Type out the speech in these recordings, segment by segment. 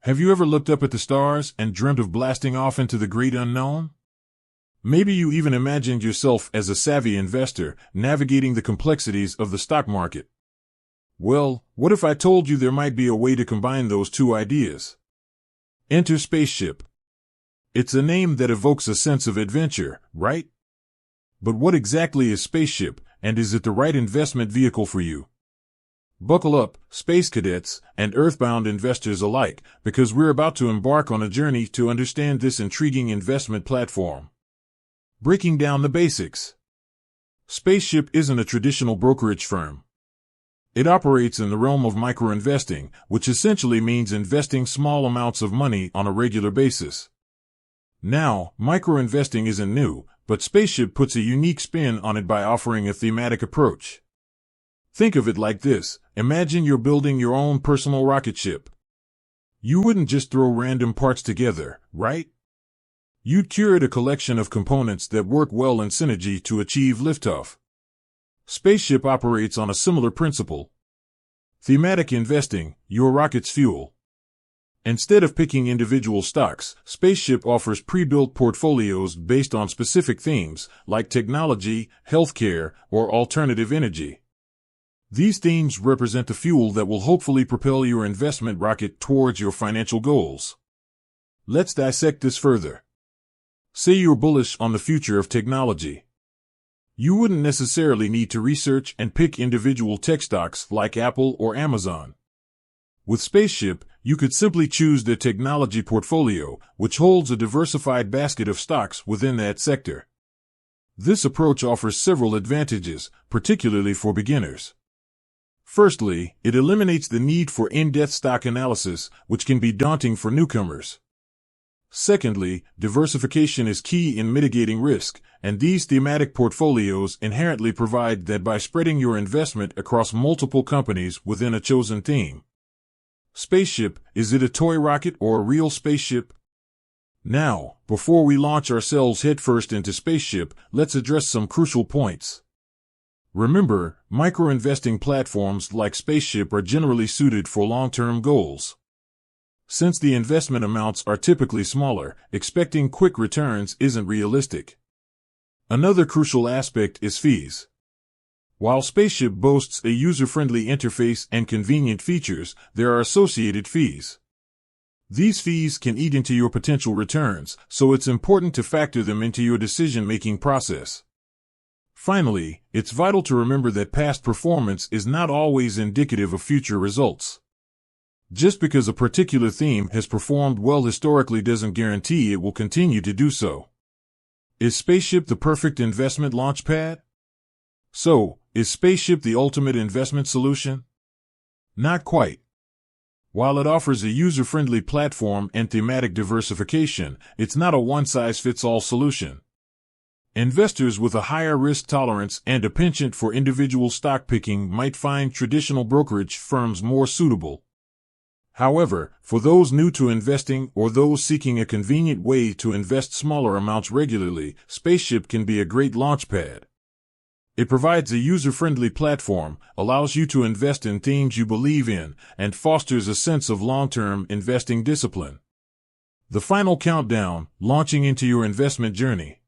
Have you ever looked up at the stars and dreamt of blasting off into the great unknown? Maybe you even imagined yourself as a savvy investor navigating the complexities of the stock market. Well, what if I told you there might be a way to combine those two ideas? Enter Spaceship. It's a name that evokes a sense of adventure, right? But what exactly is Spaceship, and is it the right investment vehicle for you? Buckle up, space cadets and earthbound investors alike, because we're about to embark on a journey to understand this intriguing investment platform. Breaking down the basics. Spaceship isn't a traditional brokerage firm. It operates in the realm of micro-investing, which essentially means investing small amounts of money on a regular basis. Now, micro-investing isn't new, but Spaceship puts a unique spin on it by offering a thematic approach. Think of it like this. Imagine you're building your own personal rocket ship. You wouldn't just throw random parts together, right? You'd curate a collection of components that work well in synergy to achieve liftoff. Spaceship operates on a similar principle. Thematic investing, your rocket's fuel. Instead of picking individual stocks, Spaceship offers pre-built portfolios based on specific themes, like technology, healthcare, or alternative energy. These themes represent the fuel that will hopefully propel your investment rocket towards your financial goals. Let's dissect this further. Say you're bullish on the future of technology. You wouldn't necessarily need to research and pick individual tech stocks like Apple or Amazon. With Spaceship, you could simply choose their technology portfolio, which holds a diversified basket of stocks within that sector. This approach offers several advantages, particularly for beginners. Firstly, it eliminates the need for in-depth stock analysis, which can be daunting for newcomers. Secondly, diversification is key in mitigating risk, and these thematic portfolios inherently provide that by spreading your investment across multiple companies within a chosen theme. Spaceship, is it a toy rocket or a real spaceship? Now, before we launch ourselves headfirst into Spaceship, let's address some crucial points. Remember, micro-investing platforms like Spaceship are generally suited for long-term goals. Since the investment amounts are typically smaller, expecting quick returns isn't realistic. Another crucial aspect is fees. While Spaceship boasts a user-friendly interface and convenient features, there are associated fees. These fees can eat into your potential returns, so it's important to factor them into your decision-making process. Finally, it's vital to remember that past performance is not always indicative of future results. Just because a particular theme has performed well historically doesn't guarantee it will continue to do so. Is Spaceship the perfect investment launchpad? So, is Spaceship the ultimate investment solution? Not quite. While it offers a user-friendly platform and thematic diversification, it's not a one-size-fits-all solution. Investors with a higher risk tolerance and a penchant for individual stock picking might find traditional brokerage firms more suitable. However, for those new to investing or those seeking a convenient way to invest smaller amounts regularly, Spaceship can be a great launchpad. It provides a user-friendly platform, allows you to invest in themes you believe in, and fosters a sense of long-term investing discipline. The final countdown, launching into your investment journey.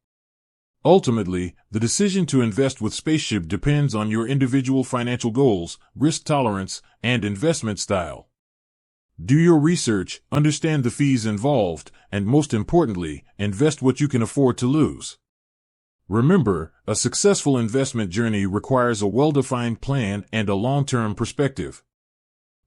Ultimately, the decision to invest with Spaceship depends on your individual financial goals, risk tolerance, and investment style. Do your research, understand the fees involved, and most importantly, invest what you can afford to lose. Remember, a successful investment journey requires a well-defined plan and a long-term perspective.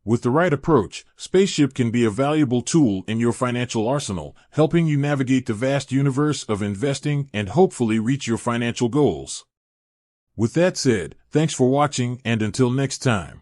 With the right approach, Spaceship can be a valuable tool in your financial arsenal, helping you navigate the vast universe of investing and hopefully reach your financial goals. With that said, thanks for watching, and until next time.